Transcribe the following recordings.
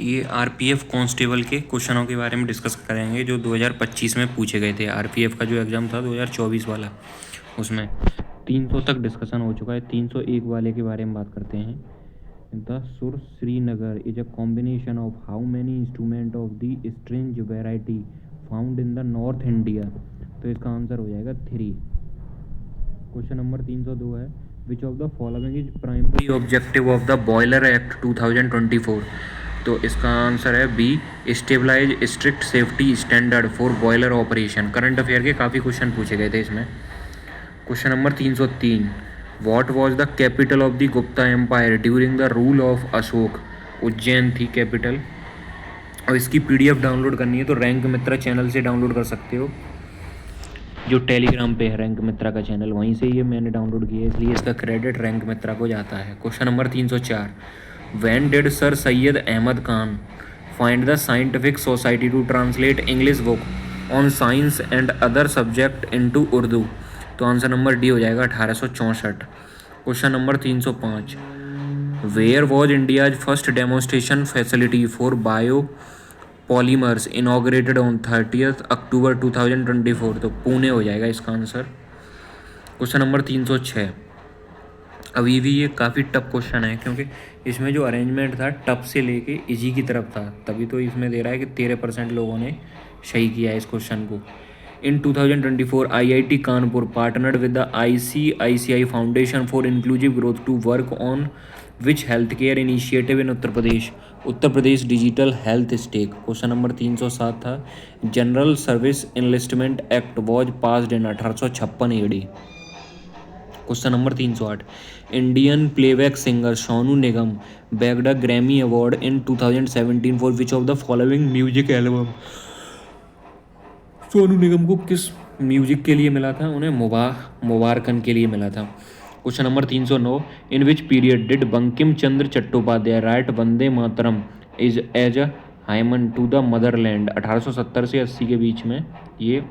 ये RPF constable के क्वेश्चनों के बारे में डिस्कस करेंगे जो 2025 में पूछे गए थे। आरपीएफ का जो एग्ज़ाम था 2024 वाला, उसमें 300 तक डिस्कशन हो चुका है। 301 वाले के बारे में बात करते हैं। द सुर Srinagar is a combination of how many instrument of the strange variety found in the north India. तो इसका आंसर हो जाएगा 3। क्वेश्चन नंबर 302 है, which of the following is primary objective of the boiler act 2024। तो इसका answer है B, stabilise strict safety standard for boiler operation. Current affair के काफ़ी क्वेश्चन पूछे गए थे इसमें। Question number 303, what was the capital of the Gupta empire during the rule of Ashok. Ujjain थी कैपिटल। और इसकी पीडीएफ डाउनलोड करनी है तो रैंक मित्रा चैनल से डाउनलोड कर सकते हो, जो टेलीग्राम पे है रैंक मित्रा का चैनल, वहीं से ये मैंने डाउनलोड किया है, इसलिए इसका क्रेडिट रैंक मित्रा को जाता है। Question number 304, when did sir Syed Ahmad Khan find the scientific society to translate English book on science and other subject into Urdu. तो आंसर नंबर डी हो जाएगा 1864। Question number 305, where was India's first demonstration facility for biopolymers inaugurated on 30 October 2024। तो पुणे हो जाएगा इसका answer. Question number 306, अभी भी ये काफ़ी टफ क्वेश्चन है क्योंकि इसमें जो अरेंजमेंट था टफ से लेके इजी की तरफ था, तभी तो इसमें दे रहा है कि 13% लोगों ने सही किया है इस क्वेश्चन को। In 2024 IIT Kanpur partnered with the ICICI Foundation for inclusive growth to work on which health care initiative in Uttar Pradesh. Uttar Pradesh Digital Health Stack. Question number 307 था, General Service Enlistment Act was passed in 1856 AD. Question number 308, Indian playback singer Sonu Nigam bagged a Grammy award in 2017 for which of the following music album. Sonu Nigam को किस music के लिए मिला था? उन्हें मुबारकन के लिए मिला था। Question number 309, in which period did Bankim Chandra Chattopadhyay write Vande Mataram is as a hymn to the motherland. 1870 से 80 के बीच में ये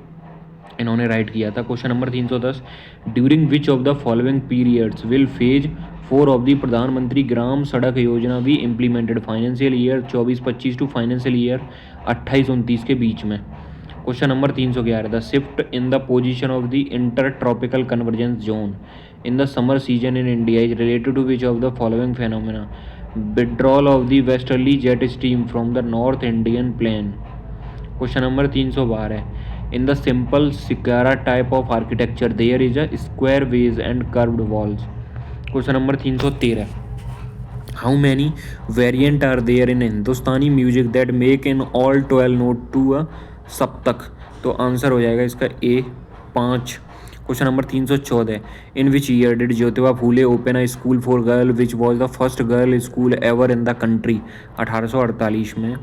इन्होंने राइट किया था। Question number 310, during which of the following periods will phase 4 of the Pradhanmantri Gram Sadak Yojana be implemented. Financial year 24-25 to financial year 28-29 के बीच में। Question number 311, the shift in the position of the inter tropical convergence zone in the summer season in India is related to which of the following phenomena. Withdrawal of the westerly jet stream from the north Indian plain. Question number 312, in the simple Sikara type of architecture there is a square ways and curved walls. Question number 313, how many variant are there in Hindustani music that make in all 12 note to a सप्तक। तो answer हो जाएगा इसका A 5। Question number 314, in which year did Jyotiba Phule open a school for girl which was the first girl school ever in the country. 1848 में।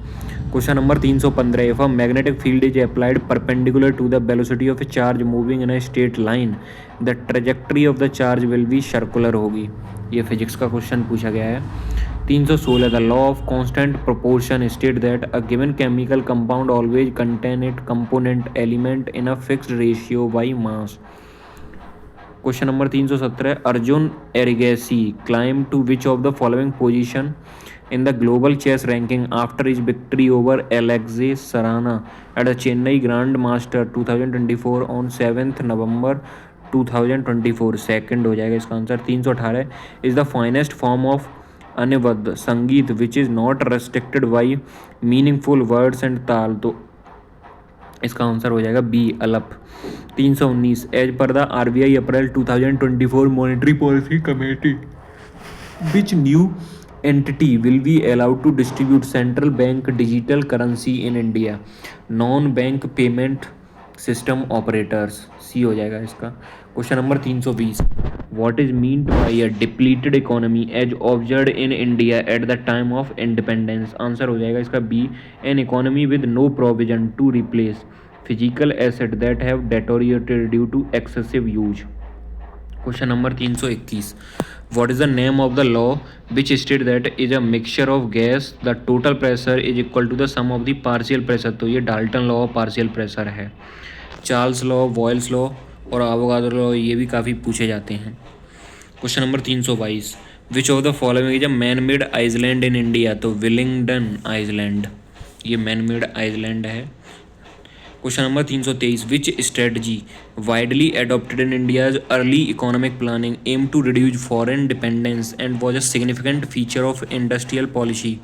Question number 315, if a magnetic field is applied perpendicular to the velocity of a charge moving in a straight line the trajectory of the charge will be circular होगी। ये physics का question पूछा गया है। 316, the law of constant proportion state that a given chemical compound always contain it component element in a fixed ratio by mass. Question number 317, Arjun Erigaisi climb to which of the following position in the global chess ranking after his victory over Alexei Sarana at the Chennai Grandmaster 2024 on 7th November 2024। Second हो जाएगा इसका answer. 318, is the finest form of अनिबद्ध संगीत which is not restricted by meaningful words and ताल। तो इसका answer हो जाएगा B अलप। 319, as per the RBI April 2024 monetary policy committee which new entity will be allowed to distribute central bank digital currency in India? Non bank payment system operators. C हो जाएगा इसका। Question number 320, what is meant by a depleted economy as observed in India at the time of independence. Answer हो जाएगा इसका B, an economy with no provision to replace physical asset that have deteriorated due to excessive use. Question number 321, what is the name of the law which state that is a mixture of gas the total pressure is equal to the sum of the partial pressure। तो ये Dalton law of partial pressure है। Charles law, Boyle's law और Avogadro law ये भी काफ़ी पूछे जाते हैं। Question number 322, which of the following is a man made island in India, तो विलिंगडन आइसलैंड, ये मैन मेड आइसलैंड है। Question number 323, which strategy widely adopted in India's early economic planning aim to reduce foreign dependence and was a significant feature of industrial policy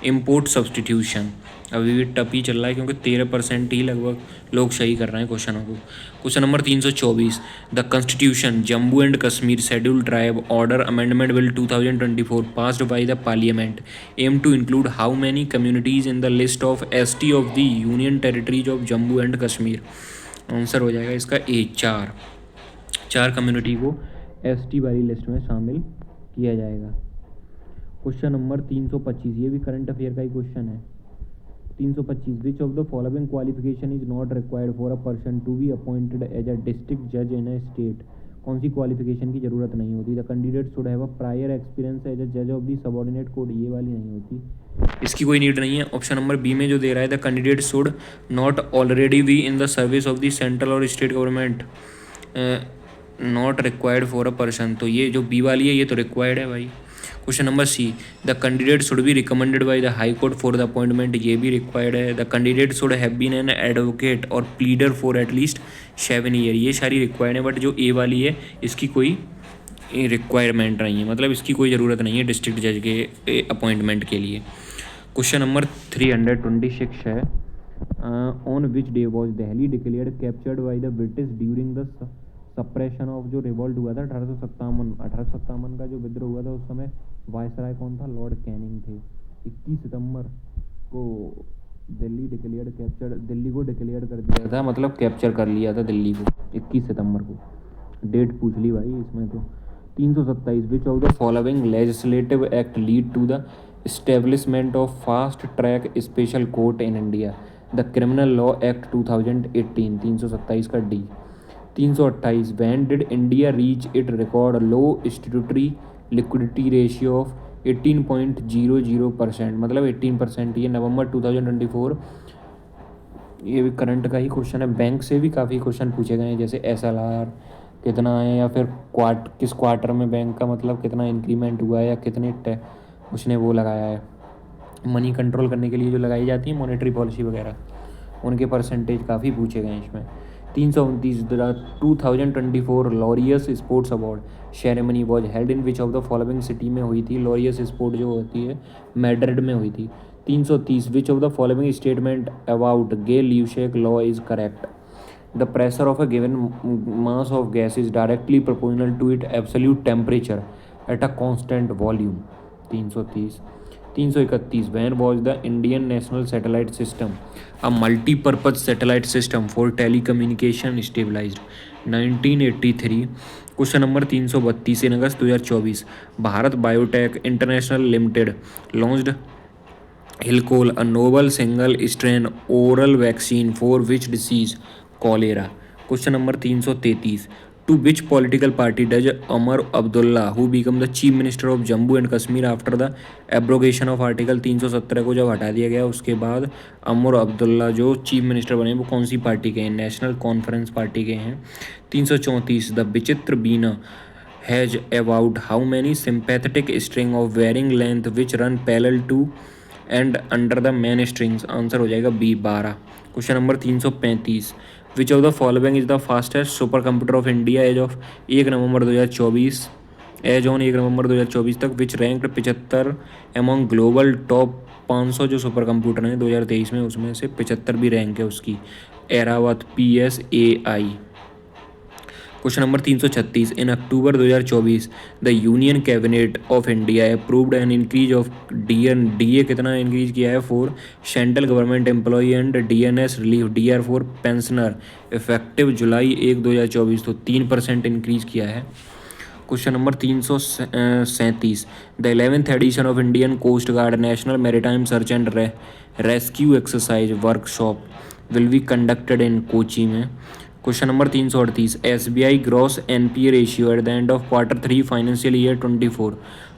import substitution. अभी भी tough ही चल रहा है क्योंकि 13% ही लगभग लोग सही कर रहे हैं क्वेश्चनों को। Question number 324, the constitution Jammu and Kashmir schedule tribe order amendment bill 2024 passed by the parliament aim to include how many communities in the list of ST of the union territories of Jammu and Kashmir. Answer हो जाएगा इसका ए, चार community को ST वाली list में शामिल किया जाएगा। क्वेश्चन नंबर 325, ये भी करंट अफेयर का ही क्वेश्चन है। 325, which of the following qualification is not required for a person to be appointed as a district जज इन अ स्टेट। कौन सी क्वालिफिकेशन की जरूरत नहीं होती? The candidate should have a prior experience as a जज of the subordinate court, ये वाली नहीं होती, इसकी कोई नीड नहीं है। ऑप्शन नंबर बी में जो दे रहा है, the candidate should not already be in the service of the central और state government, not required for a person, तो ये जो बी वाली है ये तो रिक्वायर्ड है भाई। Question number C, the candidate should be recommended by the high court for the appointment, ये भी रिक्वायर्ड है। The candidate should have been an advocate और प्लीडर फॉर एटलीस्ट 7 ईयर, ये सारी रिक्वायर्ड है। बट जो ए वाली है इसकी कोई रिक्वायरमेंट नहीं है, मतलब इसकी कोई ज़रूरत नहीं है डिस्ट्रिक्ट जज के अपॉइंटमेंट के लिए। क्वेश्चन नंबर 326 है, on which day was Delhi declared captured by the British during the suppression of, जो रिवॉल्ट हुआ था 1857 का जो विद्रोह हुआ था, उस समय वायसराय कौन था? लॉर्ड कैनिंग थे। 21 सितंबर को दिल्ली को डिक्लेयर कर दिया था, मतलब कैप्चर कर लिया था दिल्ली को 21 सितंबर को। डेट पूछ ली भाई इसमें तो। 327, which of the following legislative act lead to the establishment of fast track special court in India? The criminal law act 2018, 327 का डी। 328, when did India reach it record low statutory liquidity ratio of 18.00%, मतलब 18%, ये नवंबर 2024। ये भी current का ही question है, bank से भी काफ़ी क्वेश्चन पूछे गए हैं, जैसे SLR कितना है, या फिर किस क्वार्टर में बैंक का मतलब कितना इंक्रीमेंट हुआ है, या कितने उसने वो लगाया है मनी कंट्रोल करने के लिए जो लगाई जाती है मॉनेटरी पॉलिसी वगैरह, उनके परसेंटेज काफ़ी पूछे गए हैं इसमें। 329, the 2024 Laureus sports award ceremony was held in which of the following city में हुई थी? लॉरियस स्पोर्ट जो होती है मैड्रिड में हुई थी। 330, which of the following statement about Gay Lussac law is correct? The pressure of a given mass of gas is directly proportional to it absolute temperature at a constant volume. 330। 331, when was the Indian National Satellite System a multipurpose satellite system for telecommunication stabilized? 1983। Question number 332, in August 2024 Bharat Biotech International Limited launched Hillchol a novel single strain oral vaccine for which disease? Cholera. Question number 333, to which political party does Omar Abdullah who become the chief minister of Jammu and Kashmir after the abrogation of article 317 को जब हटा दिया गया उसके बाद अमर अब्दुल्ला जो chief minister बने वो कौन सी पार्टी के हैं? नेशनल कॉन्फ्रेंस पार्टी के हैं। 334, the vichitra veena has about how many sympathetic string of varying length which run parallel to and under the main strings? Answer हो जाएगा B, 12। Question number 335, which of the following is the fastest super computer of India as of 1 November 2024, as on 1 November 2024 तक, which ranked 75 among global top 500 जो super computer हैं 2023 में, उसमें से 75 भी rank है उसकी, Airawat PSAI। Question number 336, in October 2024 the union Cabinet of India approved an increase of DA कितना इंक्रीज किया है? 4 central government employee and DNS relief DR for pensioner effective July 1 2024, तो 3% इंक्रीज किया है। Question number 337, the 11th edition of Indian Coast Guard National Maritime Search and Rescue Exercise workshop will be conducted in Kochi में। Question number 338, SBI gross NPA ratio at the end of Q3 financial year 24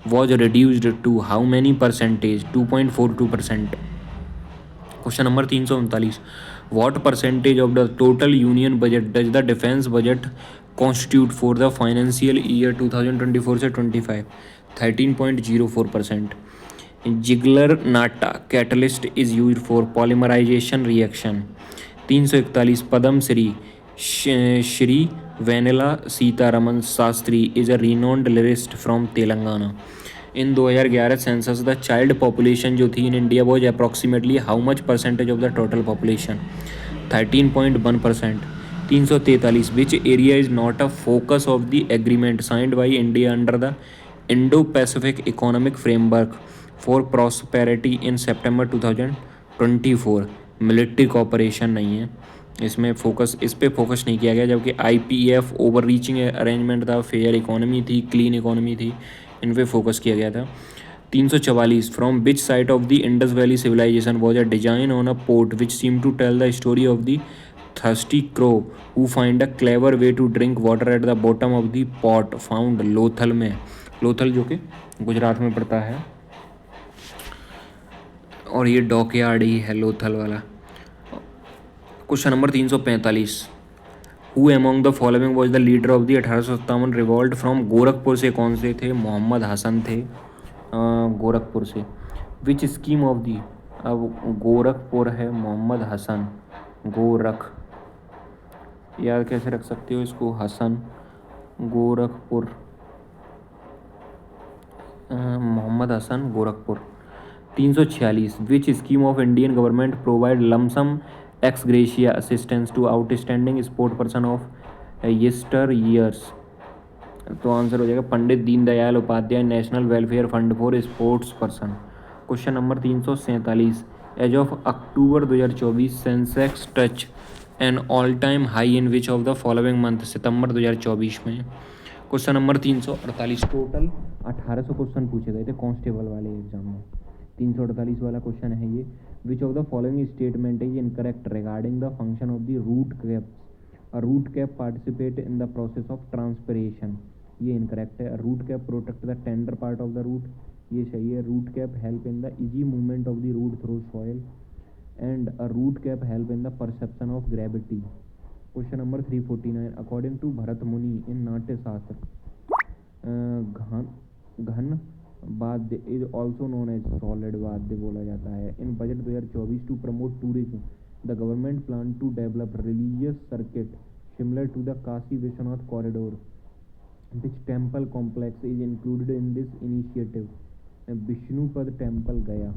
was reduced to how many percentage? 2.42%। Question number 339, what percentage of the total union budget does the defence budget constitute for the financial year 2024 से 25? 13.04%. Ziegler Natta catalyst is use for polymerisation reaction. 341. Padma Shri Vennela Sitaraman Shastri is a renowned lyricist from Telangana. In 2011 census the child population जो थी in India was approximately how much percentage of the total population. 13.1%. 343. Which area is not a focus of the agreement signed by India under the Indo Pacific economic framework for prosperity in September 2024. Military cooperation नहीं है इसमें, focus इस पे focus नहीं किया गया, जबकि IPEF over reaching arrangement था, फेयर इकोनॉमी थी, क्लीन इकोनॉमी थी, इन पे फोकस किया गया था. 344. From which site of the Indus valley civilisation was a design on a pot which seem to tell the story of the thirsty crow who find a clever way to drink water at the bottom of the pot found Lothal में. लोथल जो कि गुजरात में पड़ता है और ये dockyard ही है लोथल वाला. Question number 345. Who among the following was the leader of the 1857 revolt from Gorakhpur से कौन से थे? मोहम्मद हसन थे गोरखपुर से. विच स्कीम ऑफ दी, अब गोरखपुर है, मोहम्मद हसन, गोरख यार कैसे रख सकते हो इसको, Hasan Gorakhpur, Mohammad Hasan Gorakhpur. 346. Which scheme of Indian government provide lump sum ex gratia assistance to outstanding sport person of yesteryears. तो आंसर हो जाएगा Pandit Deendayal Upadhyay National Welfare Fund for sports person. Question number 347. As of October 2024 Sensex touch an all time high in which of the following month. सितंबर 2024 में. Question number 348. Total 1800 question पूछे गए थे constable वाले exam में. 348 वाला क्वेश्चन है ये. Which of the following statement is incorrect regarding the function of the root cap. A root cap participate in the process of transpiration. ये इनकरेक्ट है. Root cap protect the tender part of the root, ये सही है. Root cap help in the easy movement of the root through soil and a root cap help in the perception of gravity. Question number 349. According to Bharat मुनि in Natya Shastra ghana vadya is also known as solid vadya बोला जाता है. In budget 2024 to promote tourism the government plan to develop religious circuit similar to the Kashi Vishwanath corridor. Which temple complex is included in this initiative? Vishnupad temple Gaya.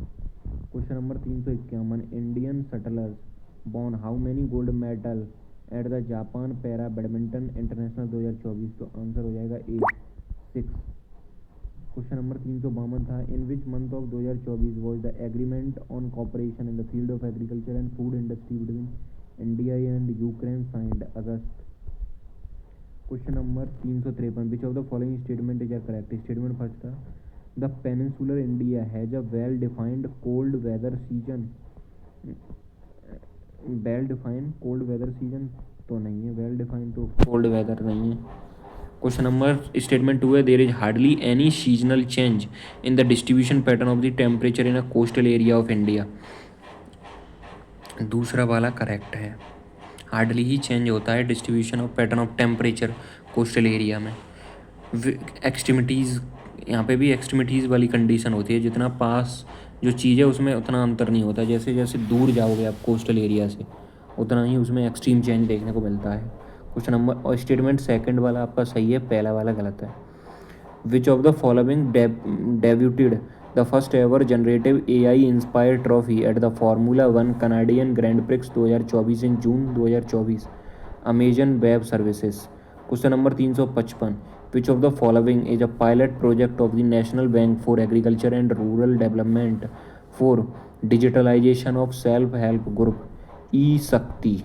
Question number 351. Indian shuttlers won how many gold medal at the Japan para badminton international 2024. तो answer हो जाएगा A 6. Question number 352 था. In which month of 2024 was the agreement on cooperation in the field of agriculture and food industry between India and Ukraine signed? August. Question number 353. Which of the following statement is correct. Statement first था. The peninsular India has a well defined cold weather season. Well defined cold weather season तो नहीं है, well defined तो cold weather नहीं है. Question number statement 2 है. There is hardly any seasonal change in the distribution pattern of the temperature in a coastal area of India. दूसरा वाला correct है. हार्डली ही चेंज होता है distribution of pattern of temperature coastal area में. Extremities, यहाँ पे भी एक्सट्रीमिटीज़ वाली कंडीशन होती है. जितना पास जो चीज़ है उसमें उतना अंतर नहीं होता. जैसे जैसे दूर जाओगे आप कोस्टल एरिया से उतना ही उसमें एक्सट्रीम चेंज देखने को मिलता है. क्वेश्चन नंबर और स्टेटमेंट सेकंड वाला आपका सही है, पहला वाला गलत है. Which of the following debuted the first ever generative AI inspire trophy at the formula 1 Canadian grand prix 2024 in June 2024? Amazon web services. Question number 355. Which of the following is a pilot project of the national bank for agriculture and rural development for digitalisation of self help group ई शक्ति?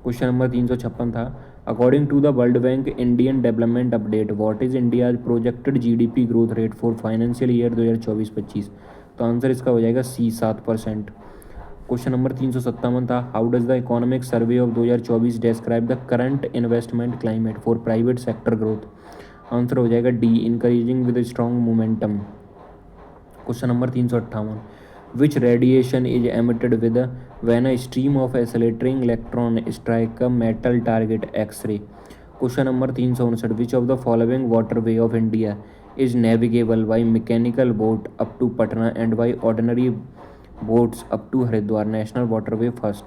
Question number 356 था. According to the world bank Indian development update what is India's projected GDP growth rate for financial year 2024-25? तो answer इसका हो जाएगा C 7%. Question number 357 था. How does the economic survey of 2024 describe the current investment climate for private sector growth? Answer हो जाएगा D encouraging with strong momentum. Question number 358. Which radiation is emitted with when a stream of accelerating electron strike a metal target X-ray? Question number 359. Which of the following waterway of India is navigable by mechanical boat up to Patna and by ordinary boats up to Haridwar National Waterway first.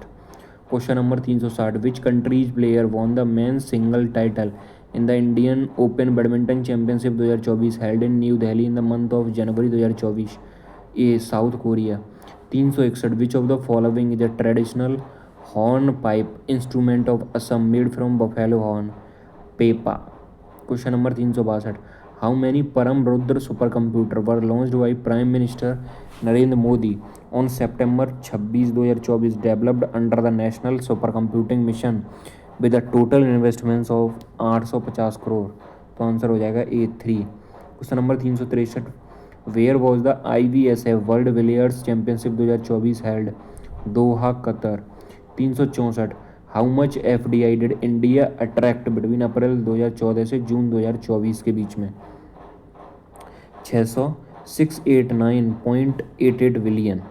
Question number 360. Which country's player won the men's single title in the Indian Open Badminton Championship 2024 held in New Delhi in the month of January 2024? A. South Korea. 361. Which of the following is a traditional hornpipe instrument of Assam made from buffalo horn? Pepa. Question number 362. How many Param Rudra supercomputer were launched by Prime Minister Narendra Modi on September 26, 2024 developed under the National Supercomputing Mission with a total investments of 850 crore? तो answer हो जाएगा A3. Question number 363. Where was the IBSF world billiards championship 2024 held? Doha, Qatar. 364. How much FDI did India attract between April 2014 से June 2024 के बीच में? 689.88 billion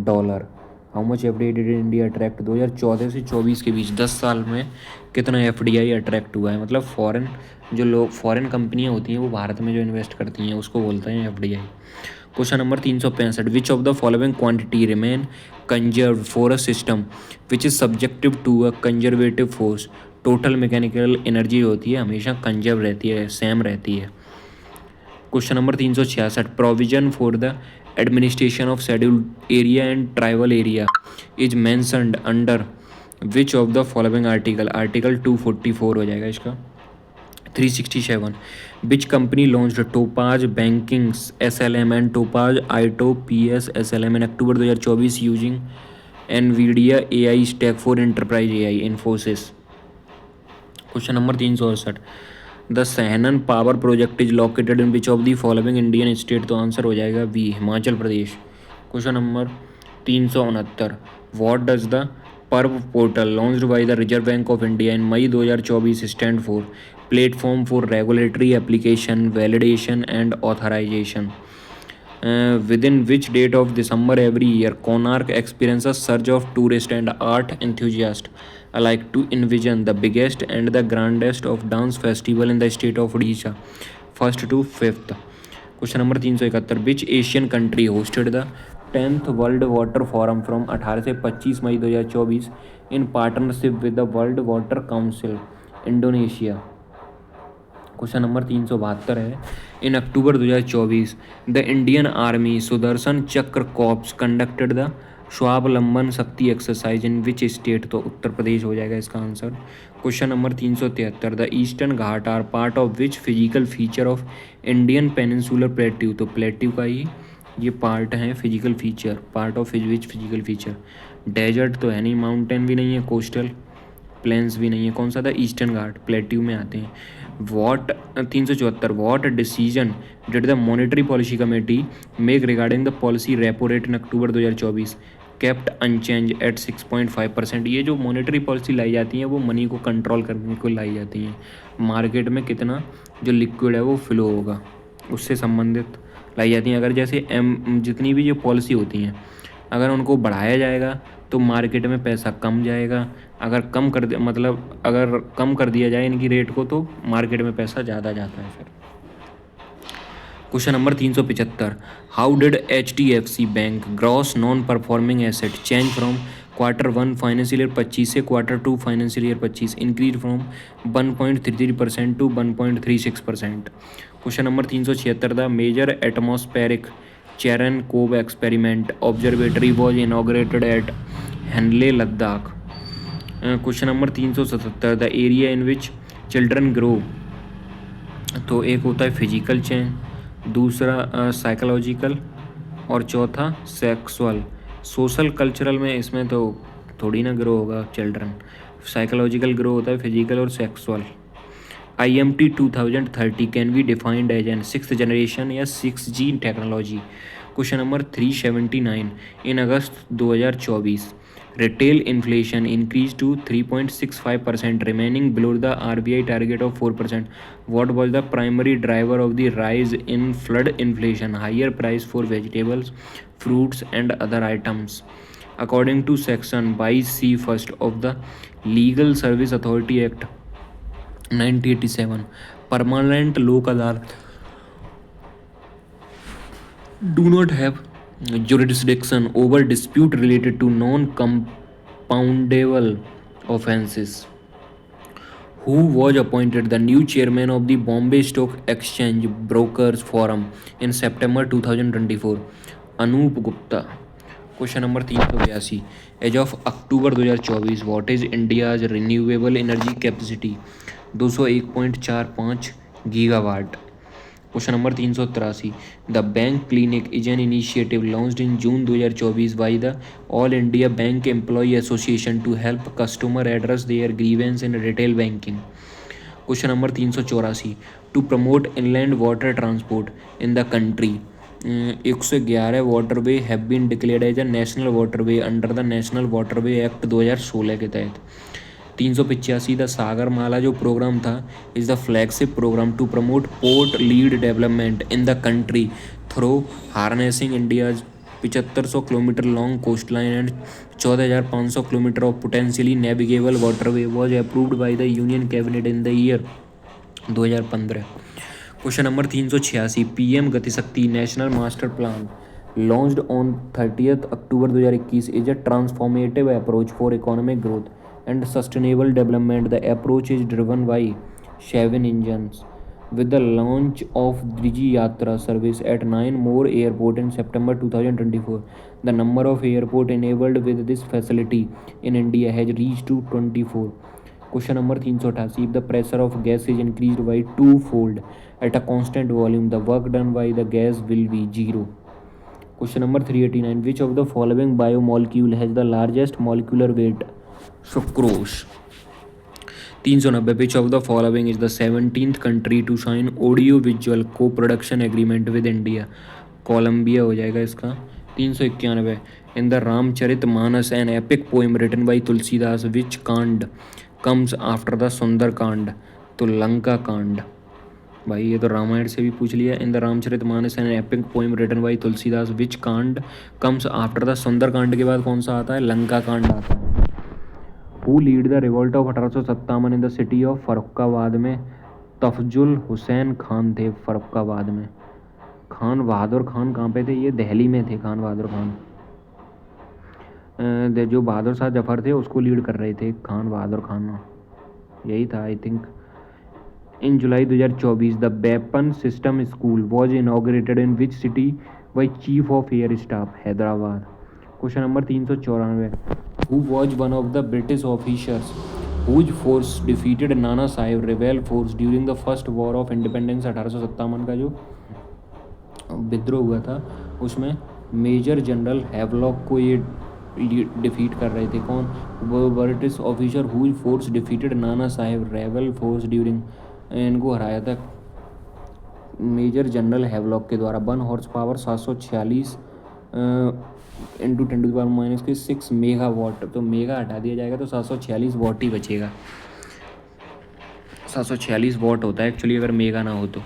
dollar. How much FDI did India attract 2014 से 24 के बीच 10 साल में कितना FDI अट्रैक्ट हुआ है? मतलब फॉरेन कंपनियां होती हैं वो भारत में जो इन्वेस्ट करती हैं उसको बोलते हैं FDI. Question number 365. Which of the following quantity remain conserve for a system which is subjective to a conservative force? Total mechanical energy होती है हमेशा कंजर्व रहती है, सेम रहती है. Question number 366. Provision for the administration of scheduled area and tribal area is mentioned under which of the following article? Article 244 हो जाएगा इसका. 367. Which company launched Topaz Banking SLM and Topaz ITO PS SLM in October 2024 using NVIDIA AI Stack for Enterprise AI? Infosys. Question number 368. The Sahnan Power Project is located in which of the following Indian state? तो answer हो जाएगा B, Himachal Pradesh. Question number 369. What does the Pravaah portal launched by the reserve bank of India in May 2024 stand for? Platform for regulatory application, validation and authorisation. Within which date of December every year Konark experiences a surge of tourists and art enthusiasts alike to envision the biggest and the grandest of dance festival in the state of Odisha, 1st to 5th? Question number 371. Which Asian country hosted the 10th World Water Forum from 18 से 25 मई 2024 in partnership with the World Water Council? Indonesia. Question number 372 है. इन October 2024 the Indian army Sudarshan चक्र corps conducted the स्वावलंबन शक्ति exercise in which state? तो उत्तर प्रदेश हो जाएगा इसका answer. Question number 373. The eastern Ghat are part of which physical feature of Indian peninsular plateau? तो plateau का ही ये पार्ट है physical feature. Part of which physical feature? Desert तो है नहीं, माउंटेन भी नहीं है, कोस्टल प्लेन्स भी नहीं है. कौन सा था? ईस्टर्न घाट प्लेट्यू में आते हैं. What 374. What decision did the monetary policy committee make regarding the policy repo rate in October 2024? Kept unchanged at 6.5%. ये जो मॉनेटरी पॉलिसी लाई जाती है वो मनी को कंट्रोल करने को लाई जाती हैं. मार्केट में कितना जो लिक्विड है वो फ्लो होगा उससे संबंधित लाई जाती हैं. अगर जैसे जितनी भी जो पॉलिसी होती हैं अगर उनको बढ़ाया जाएगा तो मार्केट में पैसा कम जाएगा. अगर कम कर दिया जाए इनकी रेट को तो मार्केट में पैसा ज़्यादा जाता है फिर. Question number 375. How did HDFC bank gross non performing asset change from Q1 financial year 25 से Q2 financial year 25 increase from 1.33% to 1.36%? Question number 376. The major atmospheric Cherenkov experiment observatory was inaugurated at Hanle, Ladakh. Question number 377. The area in which children grow? तो एक होता है physical change, दूसरा psychological और चौथा sexual. Social cultural में इसमें तो थोड़ी ना ग्रो होगा चिल्ड्रन. साइकोलॉजिकल ग्रो होता है, फिजिकल और sexual. IMT 2030 can be defined as an 6th generation या 6G technology? Question number 379. In August 2024 retail inflation increase to 3.65% remaining below the RBI target of 4%. What was the primary driver of the rise in food inflation? Higher price for vegetables, fruits and other items. According to section 22C first of the Legal Service Authority Act 1987, permanent लोक अदालत do not have jurisdiction over dispute related to non-compoundable offences. Who was appointed the new chairman of the Bombay Stock Exchange Brokers Forum in September 2024? Anup Gupta. Question number 382, as of October 2024 what is India's renewable energy capacity? 201.45 gigawatt. Question number 383, the bank clinic is an initiative launched in June 2024 by the all India bank employee association to help customer address their grievance in retail banking. Question number 384, to promote inland water transport in the country 111 waterway have been declared as a national waterway under the national waterway act 2016 के तहत. 385, the Sagarmala जो programme था is the flagship programme to promote port lead development in the country through harnessing India's 7500 kilometre long coast line and 14,500 kilometre of potentially navigable waterway was approved by the union cabinet in the year 2015. Question number 386, PM Gatishakti national master plan launched on 30 October 2021 is a transformative approach for economic growth and sustainable development. The approach is driven by 7 engines. With the launch of Digi Yatra service at 9 more airports in September 2024, the number of airports enabled with this facility in India has reached to 24. Question number 388, if the pressure of gas is increased by twofold at a constant volume, the work done by the gas will be zero. Question number 389, which of the following biomolecule has the largest molecular weight? Sucrose. 390, which of the following is the 17th country to sign audio visual co production agreement with India? Colombia हो जाएगा इसका. 391, in the Ramcharit Manas an epic poem written by Tulsidas which kand comes after the सुंदर कांड? तो लंका कांड. भाई ये तो रामायण से भी पूछ लिया. In the Ramcharit Manas an epic poem written by Tulsidas which kand comes after the सुंदर कांड के बाद कौन सा आता है? लंका कांड आता है. Who lead the revolt of 1857 in the city of Farrukhabad में? तफजुल हुसैन खान थे फर्रुखाबाद में. खान बहादुर खान कहाँ पे थे? ये दिल्ली में थे खान बहादुर खान. जो बहादुर शाह जफर थे उसको लीड कर रहे थे खान बहादुर खान, यही था I think. In July 2024 the weapon system school was inaugurated in which city by chief of air staff? Hyderabad. Question number 394, who was one of the British officers whose force defeated Nana Saheb rebel force during the first war of independence? 1857 का जो विद्रोह हुआ था उसमें major general Havelock को ये defeat कर रहे थे. कौन? वो British officer whose force defeated Nana Saheb rebel force during, इनको हराया था मेजर जनरल हैवलॉक के द्वारा. 1 horse power 746 into 10⁻⁻6 mega watt. तो मेगा हटा दिया जाएगा तो 746 वाट ही बचेगा. 746 वाट होता है एक्चुअली अगर मेगा ना हो तो.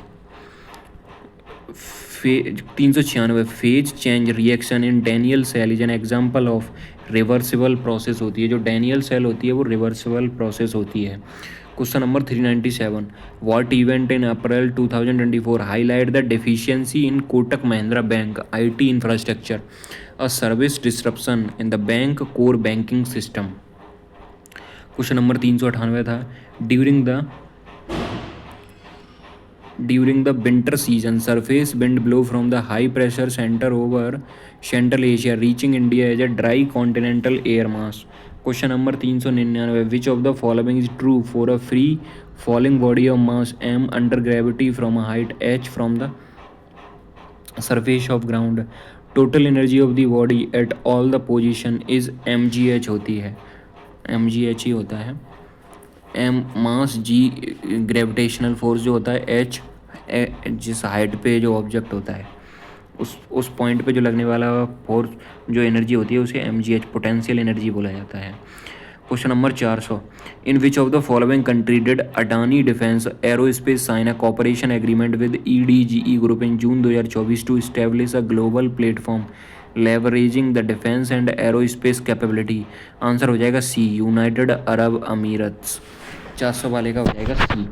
396, phase change reaction in Daniel cell is an example of reversible process होती है. जो डैनियल सेल होती है वो रिवर्सिबल प्रोसेस होती है. Question number 397, what event in April 2024 highlight the deficiency in Kotak Mahindra bank IT infrastructure, a service disruption in the bank core banking system? Question number 398 था, during the winter season surface wind blow from the high pressure centre over central Asia reaching India as a dry continental air mass? Question number 399, which of the following is true for a free falling body of mass m under gravity from a height h from the surface of ground? Total energy of the body at all the position is mgh होती है. mgh ही होता है. m मास, g gravitational force जो होता है, h जिस height पे जो ऑब्जेक्ट होता है उस पॉइंट पे जो लगने वाला फोर्स जो एनर्जी होती है उसे mgh पोटेंशियल एनर्जी बोला जाता है. Question number 400, in which of the following country did Adani defence aerospace sign a cooperation agreement with EDGE group in June 2024 to establish a global platform leveraging the defence and aerospace capability? Answer हो जाएगा सी, United Arab अमीरत्स. 400 वाले का हो जाएगा सी.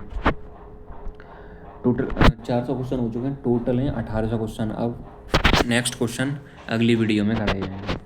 Total 400 question हो चुके हैं, total हैं 1800 क्वेश्चन. अब नेक्स्ट क्वेश्चन अगली वीडियो में कराए जाएंगे।